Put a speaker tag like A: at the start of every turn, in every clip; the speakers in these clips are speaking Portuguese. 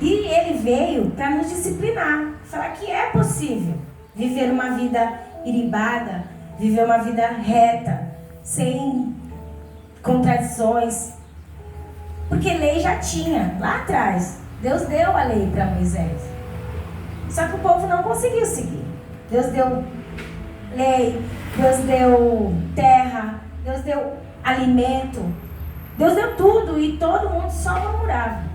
A: E ele veio para nos disciplinar, falar que é possível viver uma vida ilibada, viver uma vida reta, sem contradições. Porque lei já tinha, lá atrás. Deus deu a lei para Moisés. Só que o povo não conseguiu seguir. Deus deu lei, Deus deu terra, Deus deu alimento, Deus deu tudo e todo mundo só murmurava.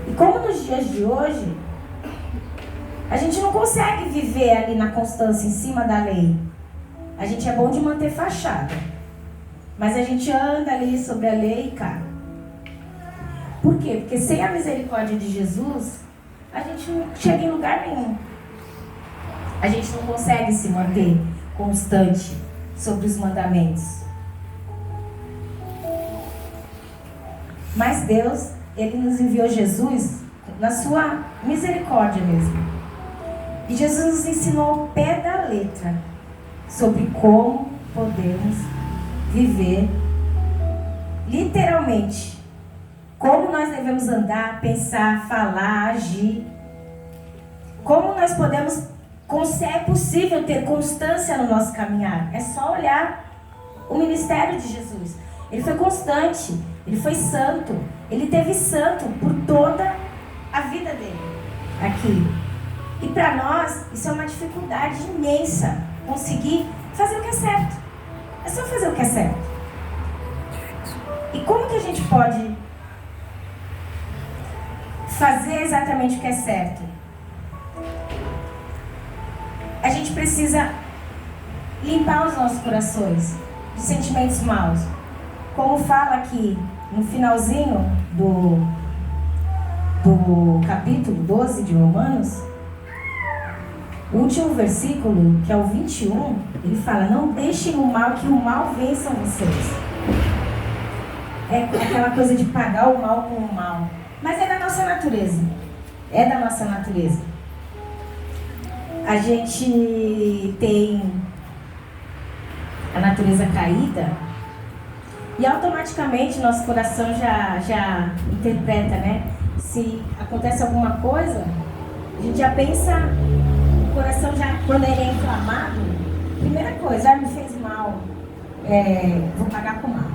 A: E como nos dias de hoje, a gente não consegue viver ali na constância em cima da lei. A gente é bom de manter fachada, mas a gente anda ali sobre a lei e cai. Por quê? Porque sem a misericórdia de Jesus, a gente não chega em lugar nenhum. A gente não consegue se manter constante sobre os mandamentos. Mas Deus, Ele nos enviou Jesus na sua misericórdia mesmo. E Jesus nos ensinou ao pé da letra sobre como podemos viver literalmente. Como nós devemos andar, pensar, falar, agir. Como nós podemos, se é possível ter constância no nosso caminhar. É só olhar o ministério de Jesus. Ele foi constante, ele foi santo, ele teve santo por toda a vida dele aqui. E para nós, isso é uma dificuldade imensa, conseguir fazer o que é certo. É só fazer o que é certo. E como que a gente pode fazer exatamente o que é certo? A gente precisa limpar os nossos corações de sentimentos maus. Como fala aqui no finalzinho do capítulo 12 de Romanos, o último versículo, que é o 21, ele fala: não deixem o mal, que o mal vença vocês. É aquela coisa de pagar o mal com o mal. Mas é da nossa natureza. É da nossa natureza. A gente tem a natureza caída e automaticamente nosso coração já interpreta, né? Se acontece alguma coisa, a gente já pensa, o coração já, quando ele é inflamado, primeira coisa, me fez mal, vou pagar com mal.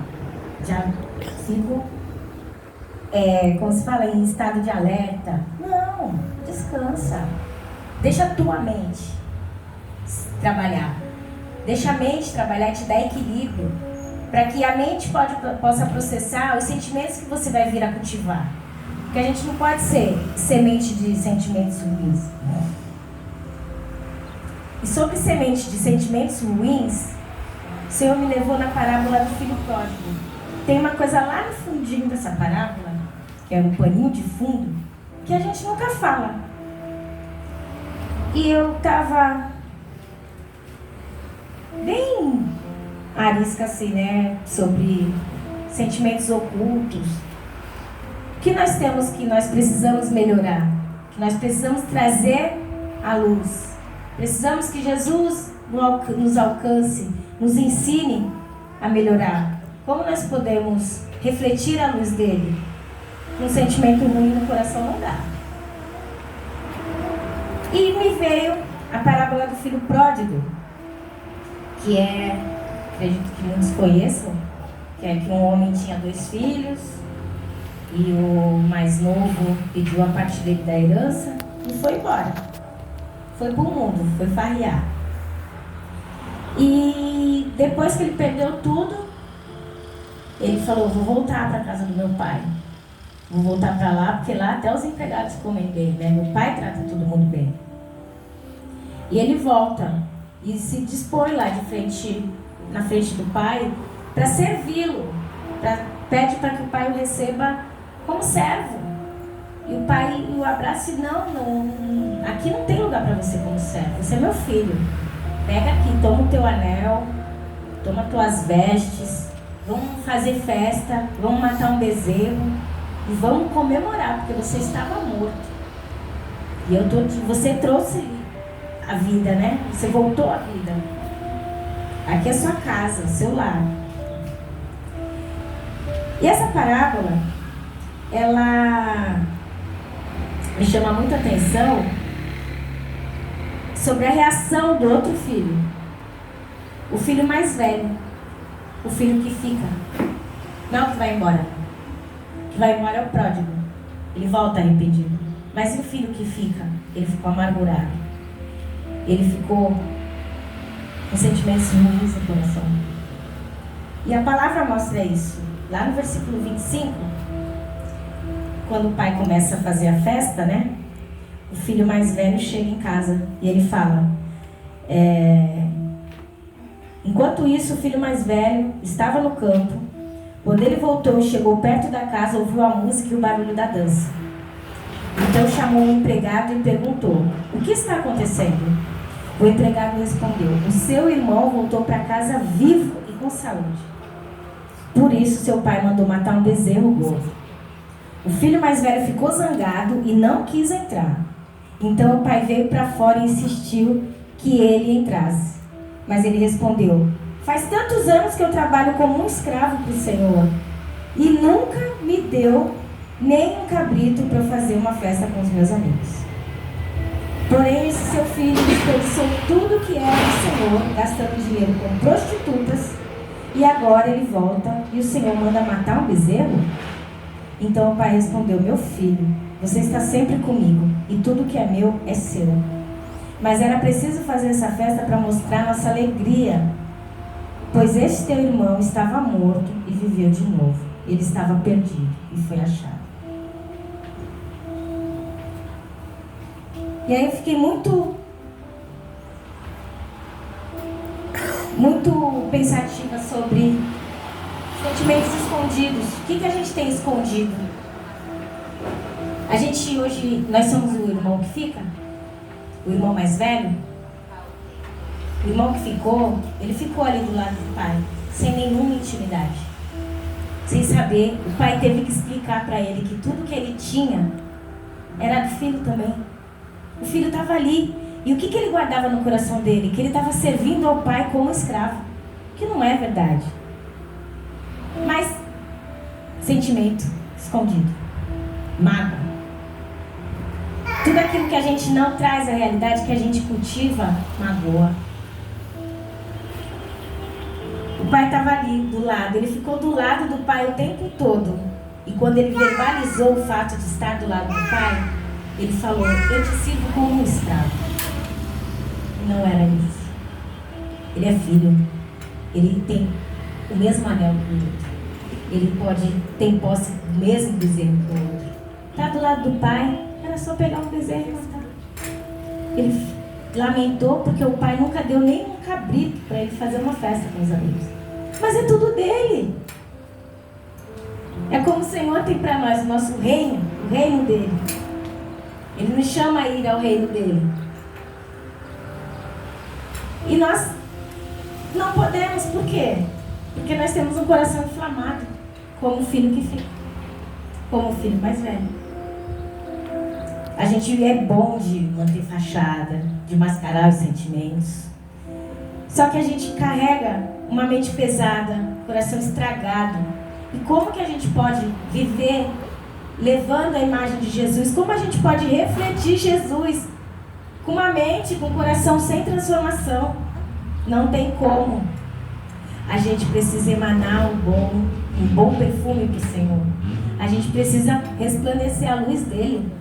A: Já fico, como se fala, em estado de alerta. Não, descansa. Deixa a tua mente trabalhar. Deixa a mente trabalhar e te dar equilíbrio, para que a mente possa processar os sentimentos que você vai vir a cultivar. Porque a gente não pode ser semente de sentimentos ruins. E sobre semente de sentimentos ruins, o Senhor me levou na parábola do filho pródigo. Tem uma coisa lá no fundinho dessa parábola, que é um paninho de fundo, que a gente nunca fala. E eu estava bem arisca assim, né? Sobre sentimentos ocultos. O que nós temos, que nós precisamos melhorar? Que nós precisamos trazer à luz. Precisamos que Jesus nos alcance, nos ensine a melhorar. Como nós podemos refletir a luz dele? Um sentimento ruim no coração não dá. E me veio a parábola do filho pródigo, que acredito que muitos conheçam, que é que um homem tinha 2 filhos e o mais novo pediu a parte dele da herança e foi embora. Foi pro mundo, foi farrear. E depois que ele perdeu tudo, ele falou: vou voltar para a casa do meu pai. Vou voltar para lá, porque lá até os empregados comem bem, né? Meu pai trata todo mundo bem. E ele volta e se dispõe lá na frente do pai, para servi-lo. Pede para que o pai o receba como servo. E o pai o abraça e não, aqui não tem lugar para você como servo. Você é meu filho. Pega aqui, toma o teu anel, toma tuas vestes, vamos fazer festa, vamos matar um bezerro e vamos comemorar, porque você estava morto. E você trouxe a vida, né? Você voltou à vida. Aqui é sua casa, seu lar. E essa parábola, ela me chama muita atenção sobre a reação do outro filho. O filho mais velho. O filho que fica. Não que vai embora. O que vai embora é o pródigo. Ele volta arrependido. Mas e o filho que fica? Ele ficou amargurado. Ele ficou com sentimentos ruins no coração. E a palavra mostra isso. Lá no versículo 25, quando o pai começa a fazer a festa, né? O filho mais velho chega em casa e ele fala: enquanto isso, o filho mais velho estava no campo. Quando ele voltou e chegou perto da casa, ouviu a música e o barulho da dança. Então chamou o empregado e perguntou: o que está acontecendo? O empregado respondeu: o seu irmão voltou para casa vivo e com saúde. Por isso seu pai mandou matar um bezerro gordo. O filho mais velho ficou zangado e não quis entrar. Então o pai veio para fora e insistiu que ele entrasse. Mas ele respondeu: faz tantos anos que eu trabalho como um escravo para o Senhor e nunca me deu nem um cabrito para fazer uma festa com os meus amigos. Porém, esse seu filho desperdiçou tudo que era do Senhor, gastando dinheiro com prostitutas, e agora ele volta e o Senhor manda matar um bezerro? Então o pai respondeu: meu filho, você está sempre comigo e tudo que é meu é seu. Mas era preciso fazer essa festa para mostrar nossa alegria, pois este teu irmão estava morto e viveu de novo. Ele estava perdido e foi achado. E aí eu fiquei muito pensativa sobre sentimentos escondidos. O que a gente tem escondido? A gente hoje, nós somos o irmão que fica? O irmão mais velho? O irmão que ficou, ele ficou ali do lado do pai, sem nenhuma intimidade. Sem saber, o pai teve que explicar para ele que tudo que ele tinha era do filho também. O filho estava ali. E o que ele guardava no coração dele? Que ele estava servindo ao pai como escravo. Que não é verdade. Mas, sentimento escondido. Mágoa. Tudo aquilo que a gente não traz à realidade, que a gente cultiva, magoa. O pai estava ali do lado. Ele ficou do lado do pai o tempo todo. E quando ele verbalizou o fato de estar do lado do pai, ele falou: eu te sirvo como um escravo. Não era isso. Ele é filho. Ele tem o mesmo anel que o outro. Ele tem posse do mesmo bezerro que o outro. Está do lado do pai, era só pegar um bezerro e matar. Ele lamentou porque o pai nunca deu nem um cabrito para ele fazer uma festa com os amigos. Mas é tudo dele. É como o Senhor tem para nós o nosso reino, o reino dele. Ele nos chama a ir ao reino dele. E nós não podemos, por quê? Porque nós temos um coração inflamado, como o filho que fica, como o filho mais velho. A gente é bom de manter fachada, de mascarar os sentimentos. Só que a gente carrega uma mente pesada, coração estragado. E como que a gente pode viver levando a imagem de Jesus? Como a gente pode refletir Jesus com uma mente, com um coração sem transformação? Não tem como. A gente precisa emanar um bom perfume para o Senhor. A gente precisa resplandecer a luz dele.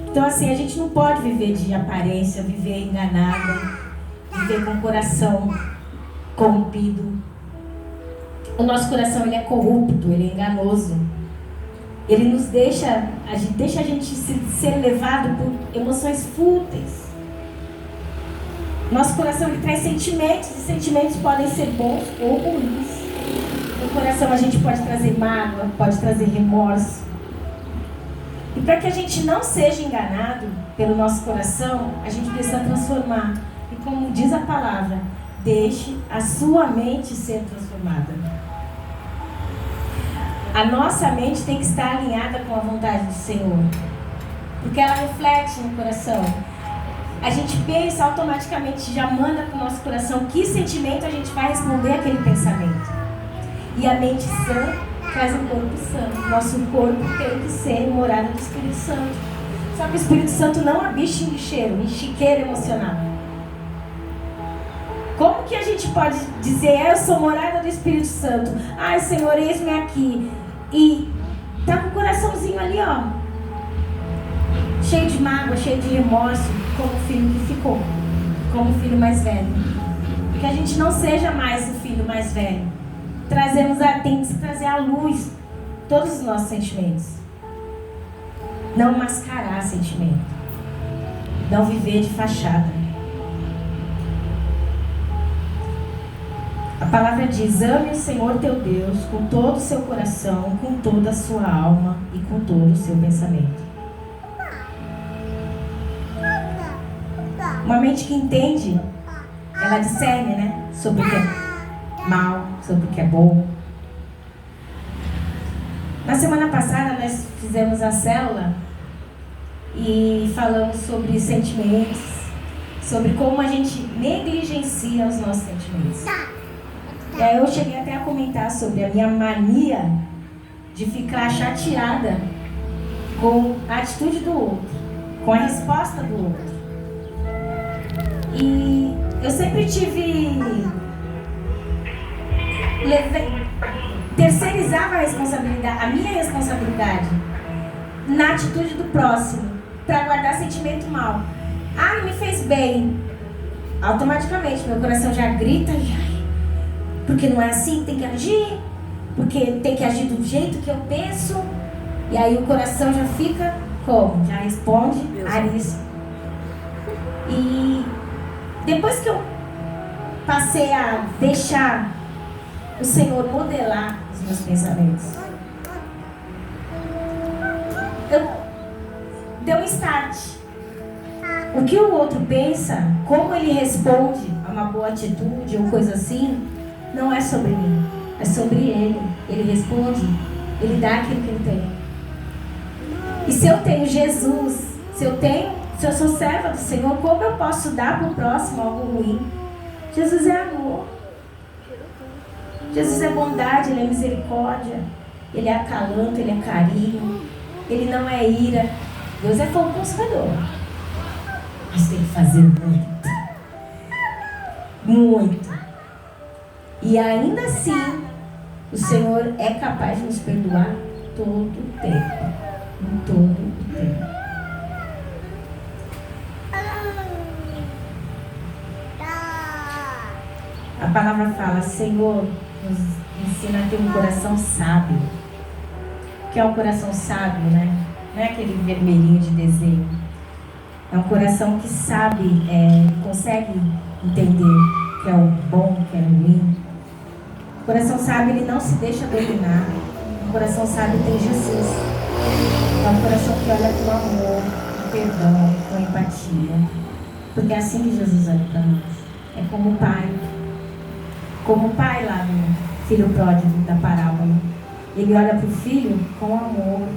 A: Então assim, a gente não pode viver de aparência, viver enganada, viver com o coração corrompido. O nosso coração, ele é corrupto, ele é enganoso. Ele nos deixa a gente ser levado por emoções fúteis. Nosso coração, ele traz sentimentos, e sentimentos podem ser bons ou ruins. No coração a gente pode trazer mágoa, pode trazer remorso. E para que a gente não seja enganado pelo nosso coração, a gente precisa transformar. E como diz a palavra, deixe a sua mente ser transformada. A nossa mente tem que estar alinhada com a vontade do Senhor, porque ela reflete no coração. A gente pensa automaticamente, já manda para o nosso coração que sentimento a gente vai responder àquele pensamento. E a mente sã traz o corpo santo. Nosso corpo tem que ser morada do Espírito Santo. Só que o Espírito Santo não habita em lixeiro, em chiqueiro emocional. Como que a gente pode dizer, eu sou morada do Espírito Santo? Ai, Senhor, eis-me aqui. E tá com o coraçãozinho ali, ó, cheio de mágoa, cheio de remorso, como o filho que ficou, como o filho mais velho. Que a gente não seja mais o filho mais velho. Tem que trazer à luz todos os nossos sentimentos. Não mascarar sentimento. Não viver de fachada. A palavra diz: ame o Senhor teu Deus com todo o seu coração, com toda a sua alma e com todo o seu pensamento. Uma mente que entende, ela discerne, né? Sobre o que é mal, sobre o que é bom. Na semana passada nós fizemos a célula e falamos sobre sentimentos, sobre como a gente negligencia os nossos sentimentos. E aí eu cheguei até a comentar sobre a minha mania de ficar chateada com a atitude do outro, com a resposta do outro. E eu sempre terceirizava a responsabilidade, a minha responsabilidade na atitude do próximo, para guardar sentimento mal. Ah, não me fez bem. Automaticamente meu coração já grita, porque não é assim que tem que agir, porque tem que agir do jeito que eu penso. E aí o coração já fica como? Já responde arisco. E depois que eu passei a deixar o Senhor modelar os meus pensamentos, deu um start. O que o outro pensa, como ele responde a uma boa atitude ou coisa assim, não é sobre mim, é sobre ele. Ele responde, ele dá aquilo que ele tem. E se eu tenho Jesus, se eu sou serva do Senhor, como eu posso dar para o próximo algo ruim? Jesus é amor. Jesus é bondade, Ele é misericórdia. Ele é acalanto, Ele é carinho. Ele não é ira. Deus é fogo consumidor. Mas tem que fazer muito. Muito. E ainda assim, o Senhor é capaz de nos perdoar todo o tempo. Em todo o tempo. A palavra fala: Senhor, nos ensina a ter um coração sábio. O que é um coração sábio, né? Não é aquele vermelhinho de desenho. É um coração que sabe, consegue entender o que é o bom, o que é o ruim. O coração sábio, ele não se deixa dominar. O coração sábio tem Jesus. É um coração que olha com amor, com perdão, com empatia. Porque é assim que Jesus olha para nós. É como o Pai. Como o pai lá no filho pródigo da parábola. Ele olha para o filho com amor.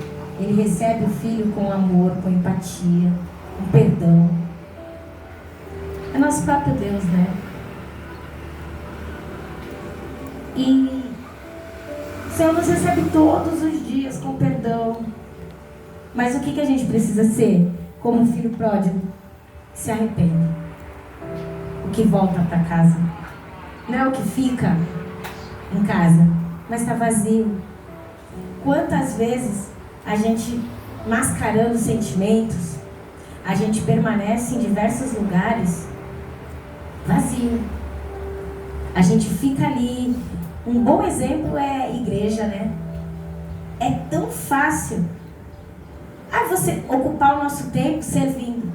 A: Ele recebe o filho com amor, com empatia, com perdão. É nosso próprio Deus, né? E o Senhor nos recebe todos os dias com perdão. Mas o que a gente precisa ser? Como um filho pródigo, que se arrepende. O que volta para casa. Não é o que fica em casa, mas está vazio. Quantas vezes a gente, mascarando sentimentos, a gente permanece em diversos lugares vazio. A gente fica ali. Um bom exemplo é a igreja, né? É tão fácil você ocupar o nosso tempo servindo.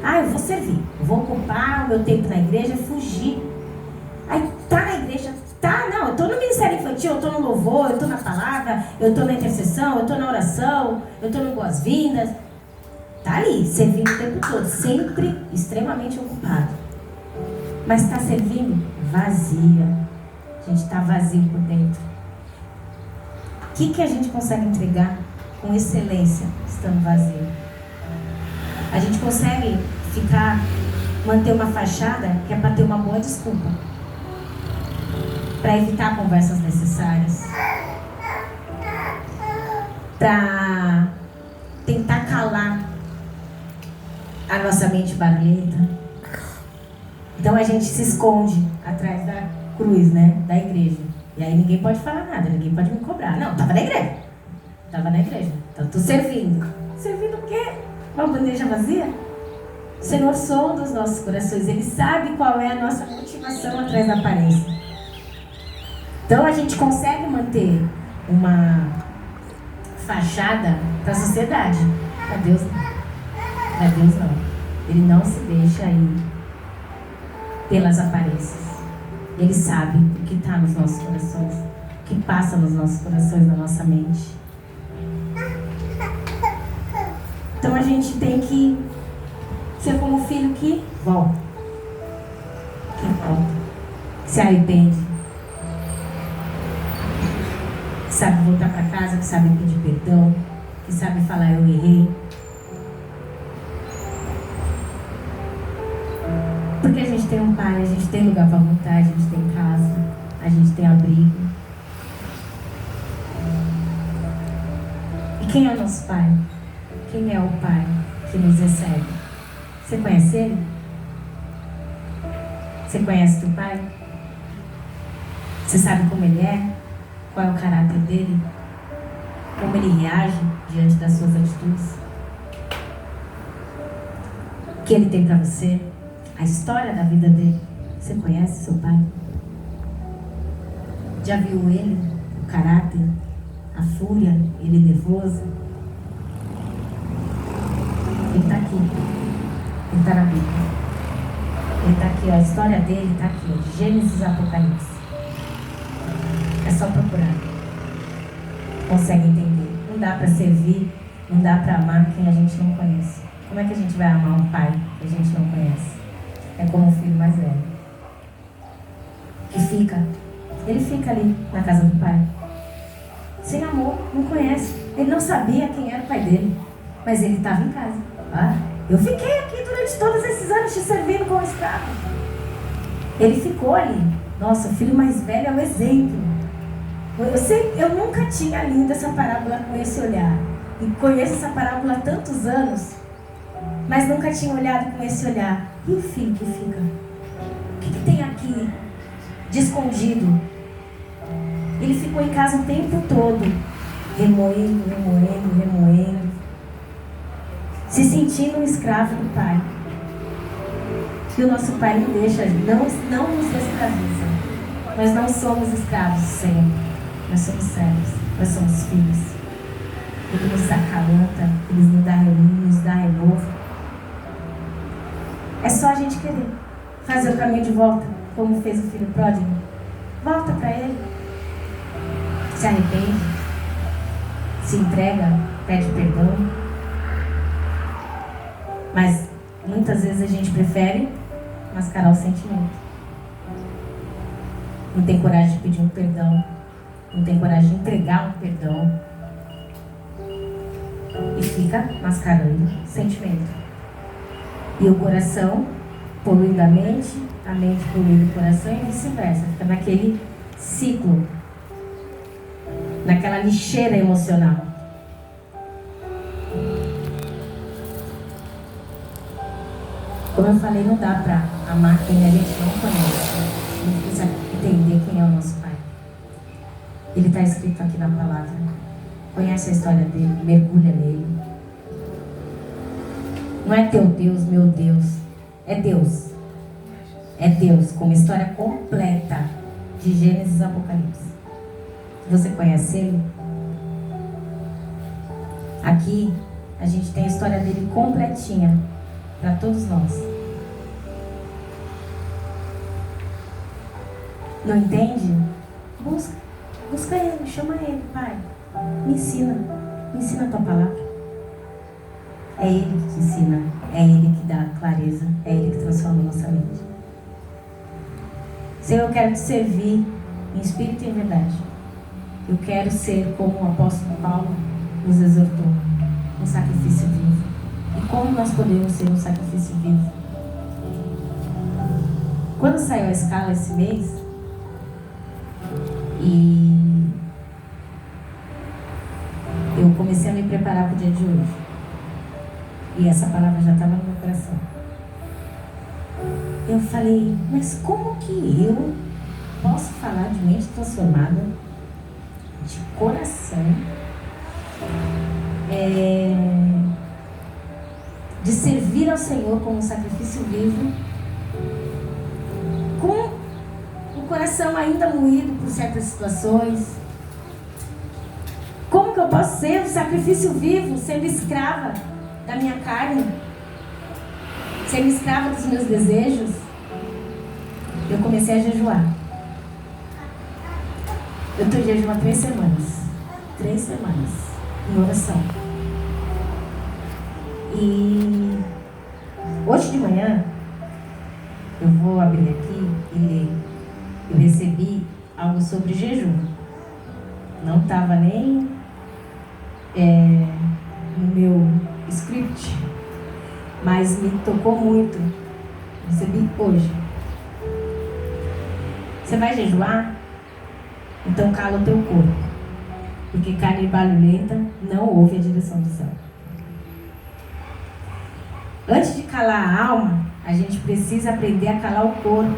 A: Eu vou servir, eu vou ocupar o meu tempo na igreja, fugir. Aí tá na igreja, eu tô no ministério infantil, eu tô no louvor, eu tô na palavra, eu tô na intercessão, eu tô na oração, eu tô no boas-vindas. Tá ali, servindo o tempo todo, sempre extremamente ocupado. Mas tá servindo vazia. A gente tá vazio por dentro. O que a gente consegue entregar com excelência estando vazio? A gente consegue manter uma fachada que é para ter uma boa desculpa. para evitar conversas necessárias, para tentar calar a nossa mente barulhenta. Então a gente se esconde atrás da cruz, né, da igreja. E aí ninguém pode falar nada, ninguém pode me cobrar. Não, tava na igreja. Então tô servindo. Servindo o quê? Uma bandeja vazia? O Senhor sonda os nossos corações. Ele sabe qual é a nossa motivação atrás da aparência. Então a gente consegue manter uma fachada para a sociedade. Para Deus não. Para Deus não. Ele não se deixa ir pelas aparências. Ele sabe o que está nos nossos corações, o que passa nos nossos corações, na nossa mente. Então a gente tem que ser como o filho que volta, que se arrepende, que sabe voltar para casa, que sabe pedir perdão, que sabe falar eu errei. Porque a gente tem um pai, a gente tem lugar para voltar, a gente tem casa, a gente tem abrigo. E quem é o nosso pai? Quem é o pai que nos recebe? Você conhece ele? Você conhece teu pai? Você sabe como ele é? Qual é o caráter dele? Como ele reage diante das suas atitudes? O que ele tem para você? A história da vida dele. Você conhece seu pai? Já viu ele? O caráter? A fúria? Ele nervoso? Ele está aqui. Ele está na Bíblia. Ele está aqui, ó. A história dele está aqui, ó. Gênesis, Apocalipse. É só procurar. Consegue entender. Não dá para servir, não dá para amar quem a gente não conhece. Como é que a gente vai amar um pai que a gente não conhece? É como o filho mais velho. Que fica. Ele fica ali na casa do pai. Sem amor, não conhece. Ele não sabia quem era o pai dele. Mas ele estava em casa. Ah, eu fiquei aqui durante todos esses anos te servindo como escravo. Ele ficou ali. Nossa, o filho mais velho é o exemplo. Eu nunca tinha lido essa parábola com esse olhar. E conheço essa parábola há tantos anos. Mas nunca tinha olhado com esse olhar. E o filho que fica? O que tem aqui de escondido? Ele ficou em casa o tempo todo, remoendo, se sentindo um escravo do pai. E o nosso pai não deixa, não nos escraviza. Nós não somos escravos sempre. Nós somos servos, nós somos filhos. Ele nos acalanta, ele nos dá renovo. É só a gente querer fazer o caminho de volta, como fez o filho pródigo. Volta para ele. Se arrepende. Se entrega, pede perdão. Mas muitas vezes a gente prefere mascarar o sentimento. Não tem coragem de pedir um perdão. Não tem coragem de entregar um perdão. E fica mascarando o sentimento. E o coração poluindo a mente poluindo o coração e vice-versa. Fica naquele ciclo, naquela lixeira emocional. Como eu falei, não dá para amar quem a gente não conhece. A gente precisa entender quem é o nosso pai. Ele está escrito aqui na palavra. Conhece a história dele, mergulha nele. Não é teu Deus, meu Deus. É Deus. É Deus, com uma história completa de Gênesis e Apocalipse. Você conhece ele? Aqui a gente tem a história dele completinha para todos nós. Não entende? Busca ele, chama ele, pai. Me ensina a tua palavra. É ele que te ensina, é ele que dá clareza, é ele que transforma a nossa mente. Senhor, eu quero te servir em espírito e em verdade. Eu quero ser como o apóstolo Paulo nos exortou, um sacrifício vivo. E como nós podemos ser um sacrifício vivo? Quando saiu a escala esse mês, E eu comecei a me preparar para o dia de hoje. E essa palavra já estava no meu coração. Eu falei, mas como que eu posso falar de mente transformada, de coração, de servir ao Senhor como um sacrifício vivo, com o coração ainda moído por certas situações? Como que eu posso ser um sacrifício vivo, sendo escrava da minha carne, sendo escrava dos meus desejos? Eu comecei a jejuar. Eu estou em jejum há 3 semanas. 3 semanas em oração. E hoje de manhã eu vou abrir aqui e ler. Eu recebi algo sobre jejum. Não estava nem no meu script, mas me tocou muito. Recebi hoje. Você vai jejuar? Então cala o teu corpo, porque carne barulhenta não ouve a direção do céu. Antes de calar a alma, a gente precisa aprender a calar o corpo.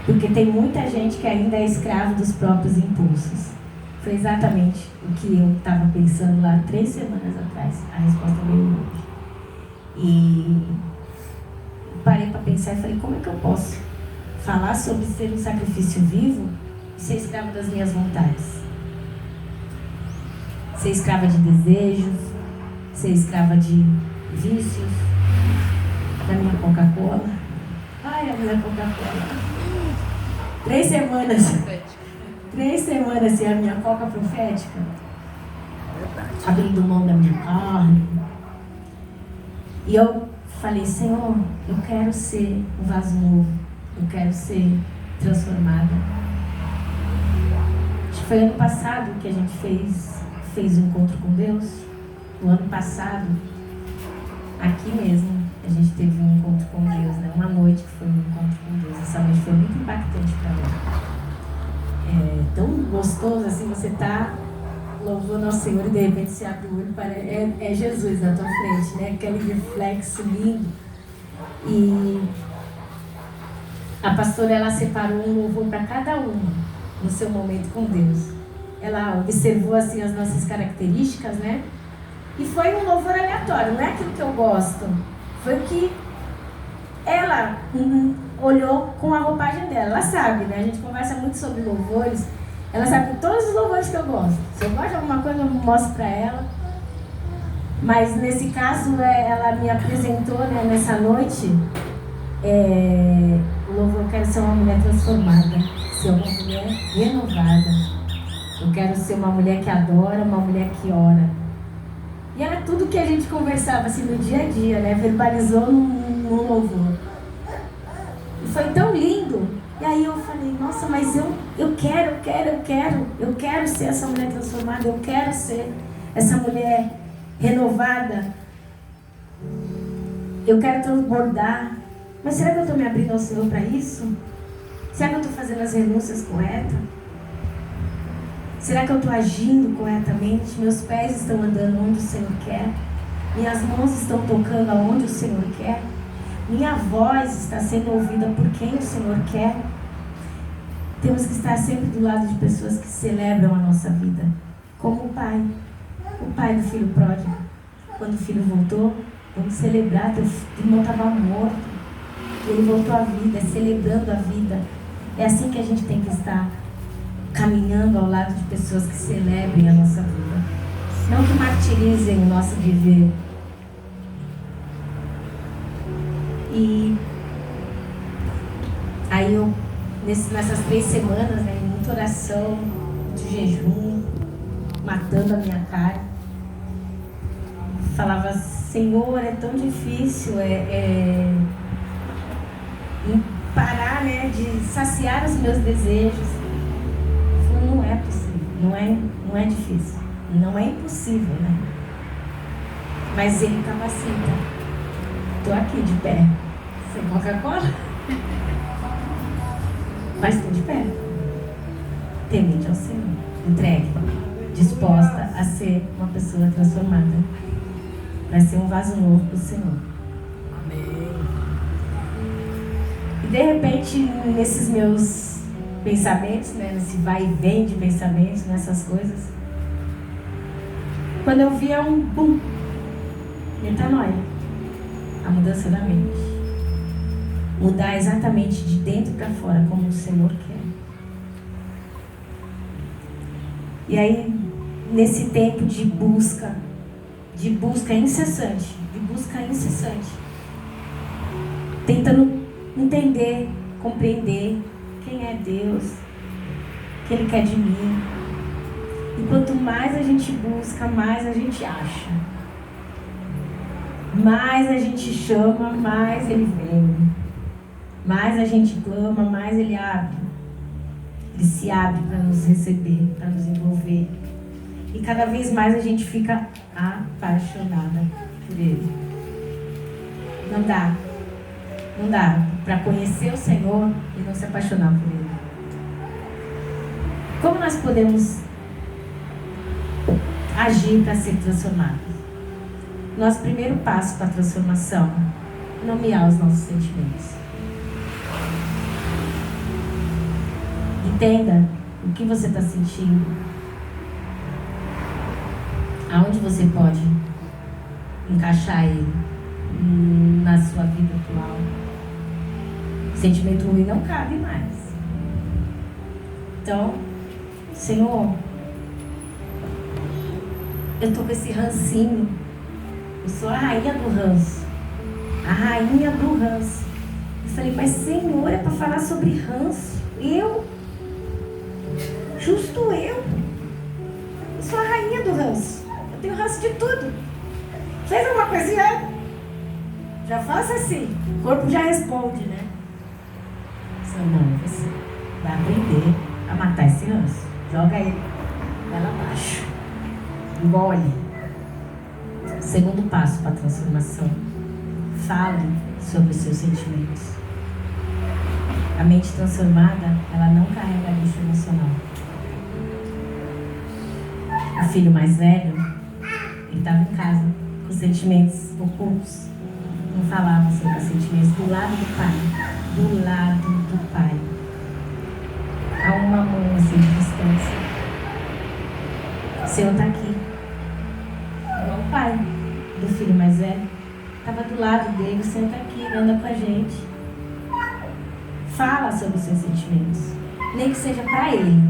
A: Porque tem muita gente que ainda é escravo dos próprios impulsos. Foi exatamente o que eu estava pensando lá 3 semanas atrás. A resposta veio hoje. E parei para pensar e falei, como é que eu posso falar sobre ser um sacrifício vivo e ser escravo das minhas vontades? Ser escrava de desejos, ser escrava de vícios, da minha Coca-Cola. Ai, a minha Coca-Cola. 3 semanas. 3 semanas sem a minha Coca profética. Abrindo mão da minha carne. E eu falei, Senhor, eu quero ser um vaso novo. Eu quero ser transformada. Acho que foi ano passado que a gente fez um encontro com Deus. No ano passado, aqui mesmo, a gente teve um encontro com Deus, né? Uma noite que foi um encontro com Deus. Essa noite foi muito impactante para mim. É tão gostoso assim, você tá louvando ao Senhor e de repente você abre o olho, é Jesus na tua frente, né? Aquele reflexo lindo. E a pastora, ela separou um louvor para cada uma no seu momento com Deus. Ela observou assim as nossas características, né? E foi um louvor aleatório, não é aquilo que eu gosto. Foi o que ela olhou com a roupagem dela. Ela sabe, né? A gente conversa muito sobre louvores. Ela sabe todos os louvores que eu gosto. Se eu gosto de alguma coisa, eu mostro para ela. Mas nesse caso, ela me apresentou, né, nessa noite, o louvor, eu quero ser uma mulher transformada, ser uma mulher renovada. Eu quero ser uma mulher que adora, uma mulher que ora. E era tudo que a gente conversava assim no dia a dia, né? Verbalizou num louvor. E foi tão lindo. E aí eu falei, nossa, mas eu quero ser essa mulher transformada, eu quero ser essa mulher renovada. Eu quero transbordar. Mas será que eu estou me abrindo ao Senhor para isso? Será que eu estou fazendo as renúncias corretas? Será que eu estou agindo corretamente? Meus pés estão andando onde o Senhor quer? Minhas mãos estão tocando aonde o Senhor quer? Minha voz está sendo ouvida por quem o Senhor quer? Temos que estar sempre do lado de pessoas que celebram a nossa vida. Como o pai do filho pródigo. Quando o filho voltou, vamos celebrar, teu irmão estava morto. Ele voltou à vida, celebrando a vida. É assim que a gente tem que estar, caminhando ao lado de pessoas que celebrem a nossa vida. Não que martirizem o nosso viver. E aí eu, nessas 3 semanas, né, muita oração, muito jejum, matando a minha carne, falava, Senhor, é tão difícil parar, né, de saciar os meus desejos. Não é possível, não é difícil, não é impossível, né? Mas ele capacita. Estou aqui de pé. Sem Coca-Cola? Mas estou de pé. Temente ao Senhor. Entregue. Disposta a ser uma pessoa transformada. Para ser um vaso novo para o Senhor.
B: Amém.
A: E de repente, nesses meus pensamentos, né, nesse vai e vem de pensamentos, nessas coisas, quando eu via um boom, metanoia, a mudança da mente. Mudar exatamente de dentro para fora, como o Senhor quer. E aí, nesse tempo de busca incessante, tentando entender, compreender quem é Deus, o que Ele quer de mim. E quanto mais a gente busca, mais a gente acha. Mais a gente chama, mais Ele vem. Mais a gente clama, mais Ele abre. Ele se abre para nos receber, para nos envolver. E cada vez mais a gente fica apaixonada por Ele. Não dá para conhecer o Senhor e não se apaixonar por Ele. Como nós podemos agir para ser transformados? Nosso primeiro passo para a transformação é nomear os nossos sentimentos. Entenda o que você está sentindo. Aonde você pode encaixar ele na sua vida atual. Sentimento ruim não cabe mais. Então, Senhor, eu tô com esse rancinho. Eu sou a rainha do ranço. A rainha do ranço. Eu falei, mas Senhor, é para falar sobre ranço. Justo eu sou a rainha do ranço. Eu tenho ranço de tudo. Fez alguma coisinha? Já faça assim. O corpo já responde, né? Não, você vai aprender a matar esse ranço. Joga ele lá abaixo. Engole. Segundo passo para a transformação. Fale sobre os seus sentimentos. A mente transformada, ela não carrega lixo emocional. O filho mais velho, ele estava em casa com sentimentos ocultos. Não falava sobre os sentimentos do lado do pai. Do lado do pai. A uma mão assim de distância. O Senhor está aqui. O pai do filho mais velho estava do lado dele. O Senhor está aqui, anda com a gente. Fala sobre os seus sentimentos. Nem que seja para ele.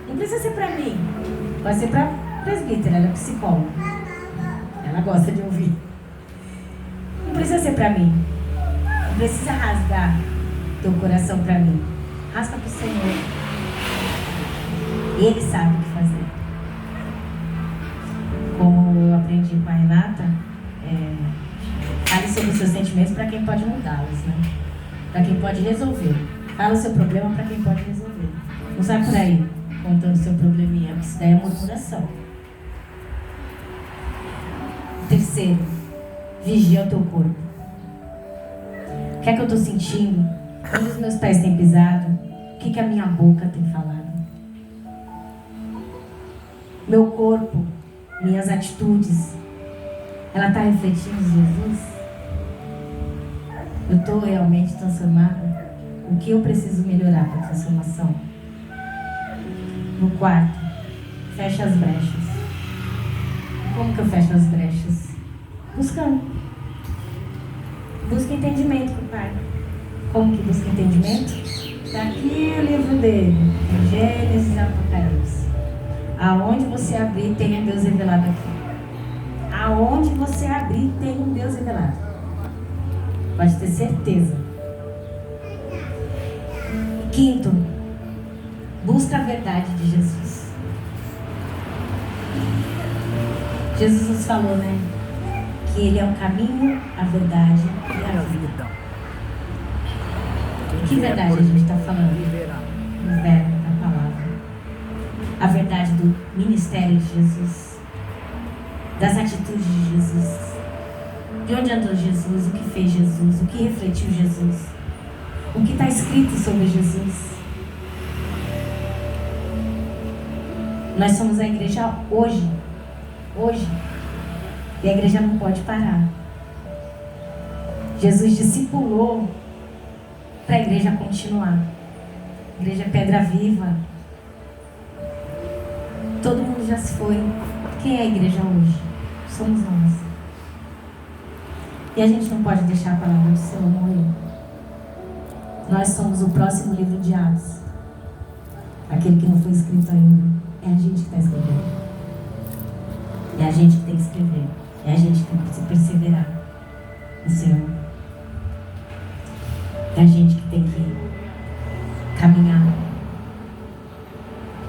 A: Não precisa ser para mim. Pode ser para presbítera, ela é psicóloga. Ela gosta de ouvir. Não precisa ser para mim. Não precisa rasgar teu coração para mim. Rasga para o Senhor. Ele sabe o que fazer. Como eu aprendi com a Renata, fale sobre os seus sentimentos para quem pode mudá-los, né? Para quem pode resolver. Fala o seu problema para quem pode resolver. Não sai por aí contando o seu probleminha, porque isso daí é murmuração. Terceiro, vigia o teu corpo. O que é que eu estou sentindo? Onde os meus pés têm pisado? O que a minha boca tem falado? Meu corpo, minhas atitudes, ela está refletindo Jesus? Eu estou realmente transformada? O que eu preciso melhorar para a transformação? No quarto, fecha as brechas. Como que eu fecho as brechas? Buscando. Busca entendimento com o Pai. Como que busca entendimento? Está aqui o livro dele, Gênesis e Apocalipse. Aonde você abrir, tem um Deus revelado aqui. Aonde você abrir, tem um Deus revelado. Pode ter certeza. Quinto, busca a verdade de Jesus. Jesus nos falou, né? Que Ele é o caminho, a verdade e a vida. Que verdade a gente está falando? O verbo da palavra. A verdade do ministério de Jesus. Das atitudes de Jesus. De onde andou Jesus, o que fez Jesus, o que refletiu Jesus. O que está escrito sobre Jesus. Nós somos a igreja hoje. Hoje. E a igreja não pode parar. Jesus discipulou para a igreja continuar. Igreja Pedra Viva. Todo mundo já se foi. Quem é a igreja hoje? Somos nós. E a gente não pode deixar a palavra do Senhor morrer. Nós somos o próximo livro de Atos. Aquele que não foi escrito ainda. É a gente que está escrevendo. É a gente que tem que escrever. É a gente que tem que perseverar no Senhor. É a gente que tem que caminhar.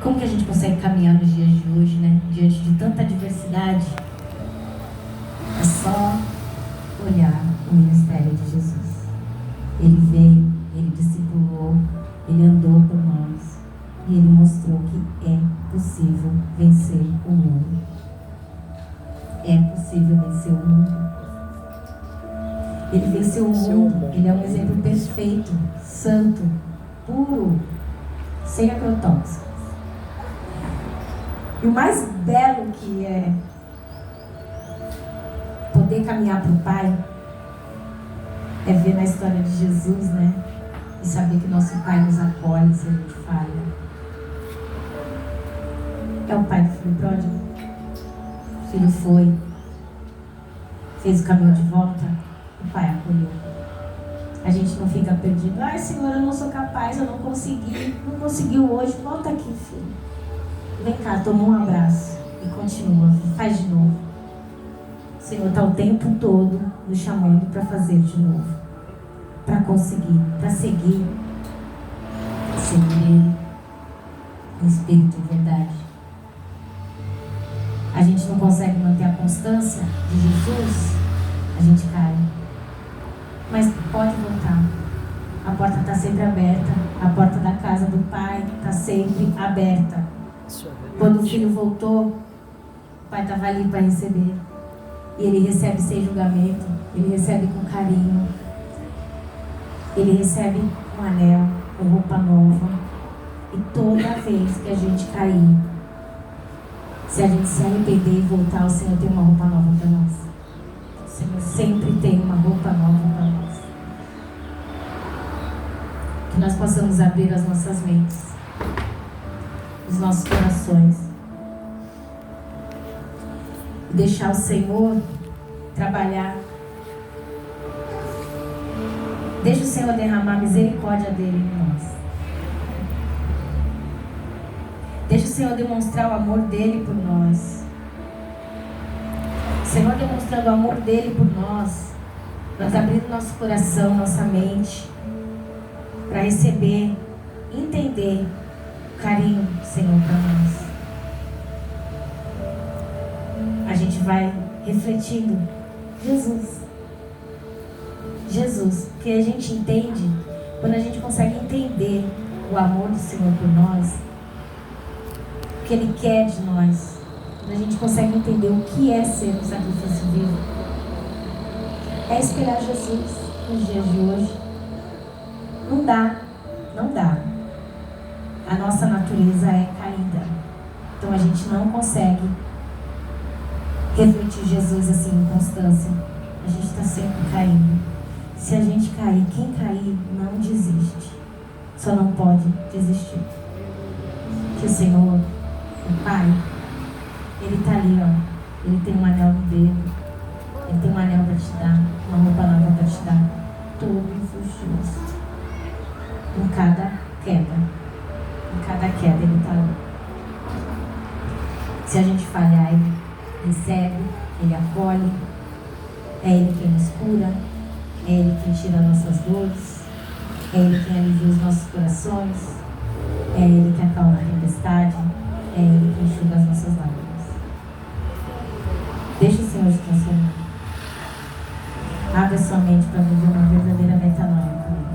A: Como que a gente consegue caminhar nos dias de hoje, né? Diante de tanta adversidade? É só olhar o ministério de Jesus. Ele veio, ele discipulou, ele andou por nós e ele mostrou que é possível vencer o mundo. É possível vencer o mundo. Ele venceu o mundo. Ele é um exemplo perfeito, santo, puro, sem agrotóxicos. E o mais belo que é poder caminhar para o Pai é ver na história de Jesus, né? E saber que nosso Pai nos acolhe se a gente falha. É o Pai do filho pródigo. O filho foi, fez o caminho de volta, o Pai acolheu. A gente não fica perdido. Ai, Senhor, eu não sou capaz, eu não consegui. Não conseguiu hoje, volta aqui, filho. Vem cá, toma um abraço e continua, faz de novo. O Senhor está o tempo todo nos chamando para fazer de novo, para conseguir, para seguir Ele em espírito e verdade. A gente não consegue manter a constância de Jesus, a gente cai. Mas pode voltar. A porta está sempre aberta, a porta da casa do Pai está sempre aberta. Quando o filho voltou, o Pai estava ali para receber. E ele recebe sem julgamento, ele recebe com carinho, ele recebe um anel, com roupa nova. E toda vez que a gente cair, se a gente se arrepender e voltar, o Senhor tem uma roupa nova para nós. O Senhor sempre tem uma roupa nova para nós. Que nós possamos abrir as nossas mentes, os nossos corações, e deixar o Senhor trabalhar. Deixa o Senhor derramar a misericórdia dele em nós. Deixa o Senhor demonstrar o amor dele por nós. O Senhor demonstrando o amor dele por nós. Nós abrindo nosso coração, nossa mente, para receber, entender o carinho do Senhor para nós. A gente vai refletindo Jesus. Jesus, porque a gente entende, quando a gente consegue entender o amor do Senhor por nós, o que Ele quer de nós, quando a gente consegue entender o que é ser um sacrifício vivo, é esperar Jesus nos dias de hoje. Não dá. A nossa natureza é caída, então a gente não consegue refletir Jesus assim em constância. A gente está sempre caindo. Se a gente cair, quem cair não desiste, só não pode desistir. Que o Senhor, o Pai, Ele está ali, ó. Ele tem um anel no dedo, Ele tem um anel para te dar, uma roupa nova para te dar, todos os dias. Em cada queda Ele está ali. Se a gente falhar, Ele recebe, Ele acolhe, é Ele quem nos cura, é Ele quem tira nossas dores, é Ele quem alivia os nossos corações, é Ele que acalma a tempestade, é Ele que enxuga as nossas lágrimas. Deixa o Senhor te transformar. Abre sua mente para viver uma verdadeira metanoia comigo.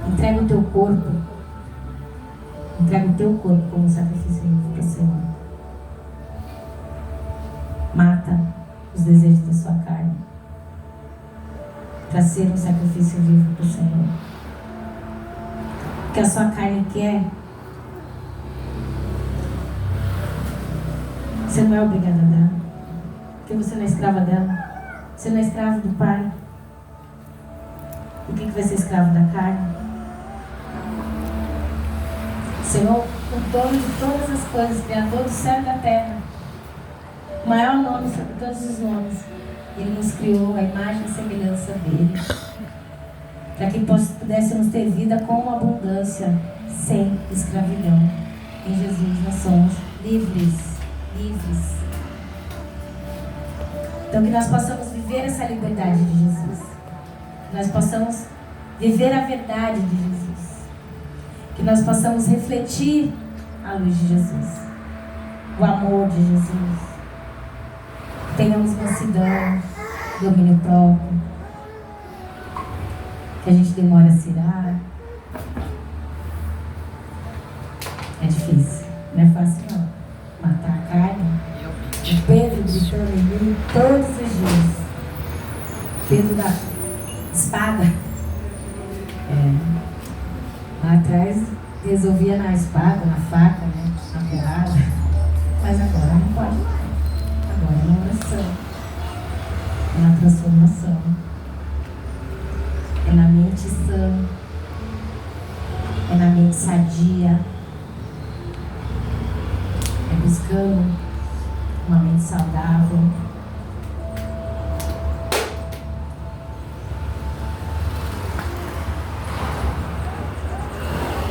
A: Entrega o teu corpo como sacrifício vivo para o Senhor. Mata os desejos da sua carne para ser um sacrifício vivo para o Senhor. O que a sua carne quer Você não é obrigada a dar. Porque você não é escrava dela. Você não é escravo do Pai. Por que vai ser escravo da carne? O Senhor, o dono de todas as coisas, Criador do céu e da terra, o maior nome sobre todos os nomes, Ele nos criou a imagem e semelhança dEle, para que pudéssemos ter vida com abundância, sem escravidão. Em Jesus nós somos livres. Então que nós possamos viver essa liberdade de Jesus. Que nós possamos viver a verdade de Jesus. Que nós possamos refletir a luz de Jesus. O amor de Jesus. Que tenhamos mansidão, domínio próprio. Que a gente demore a se irar. É difícil. Não é fácil não. Matar a carne. O Pedro gritando em mim todos os dias. Pedro da espada. Lá atrás resolvia na espada, na faca, né? Na porrada. Mas agora não pode mais. Agora é na oração. É na transformação. É na mente sã. É na mente sadia. É buscando uma mente saudável.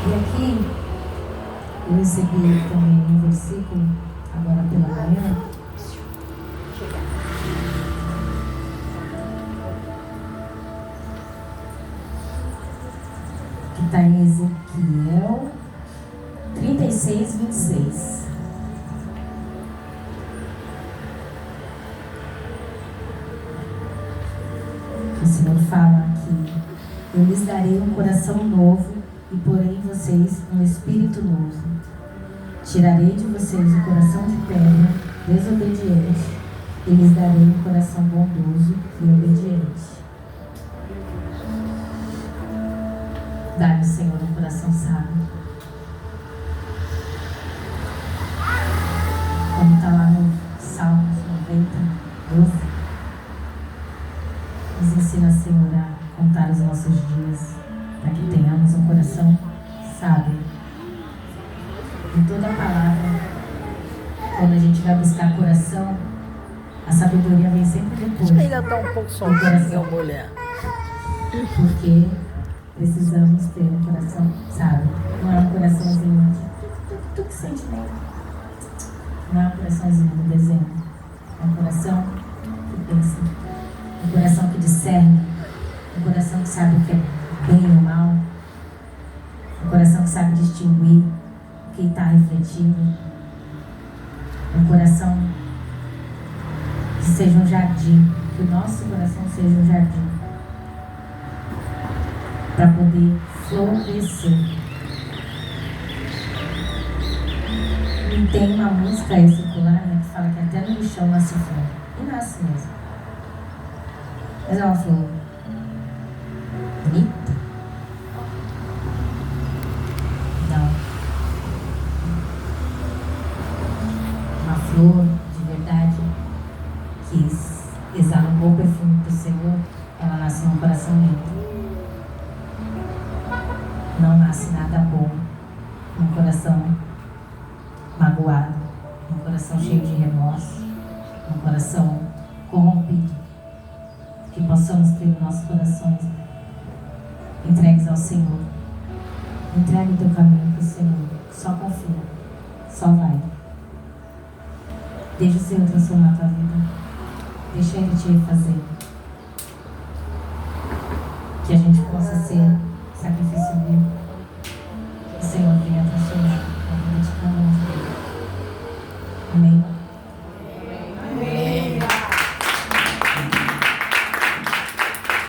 A: E aqui eu recebi também um versículo agora pela manhã. Que está em Ezequiel 36, 26. O Senhor fala que eu lhes darei um coração novo e porei em vocês um espírito novo. Tirarei de vocês o coração de pedra, desobediente, e lhes darei um coração bondoso e obediente. Dá-lhe, Senhor, um coração sábio. Como está lá no Salmos 90, 12. Nos ensina, Senhor, a contar os nossos dias, para que tenhamos um coração sábio. Em toda a palavra, quando a gente vai buscar coração, a sabedoria vem sempre depois.
B: Ainda está um pouco sozinho, mulher.
A: Porque precisamos ter um coração sábio. Não é um coraçãozinho de tu que sente bem. Não é um coraçãozinho do desenho. É um coração que pensa. Um coração que discerne, um coração que sabe o que é bem ou mal, um coração que sabe distinguir quem está refletindo, um coração que seja um jardim, que o nosso coração seja um jardim, para poder florescer. E tem uma música aí circular, né, que fala que até no lixão nasce flor, e nasce mesmo. Mas é uma flor bonita? Não. Uma flor de verdade que exala um bom perfume para o Senhor, ela nasce num coração limpo. Não nasce nada bom num coração magoado, num coração cheio de remorso, num coração corrompido. Que possamos ter nossos corações entregues ao Senhor. Entregue o teu caminho para o Senhor. Só confia. Só vai. Deixa o Senhor transformar a tua vida. Deixa Ele te refazer. Que a gente possa ser sacrifício vivo. Que o Senhor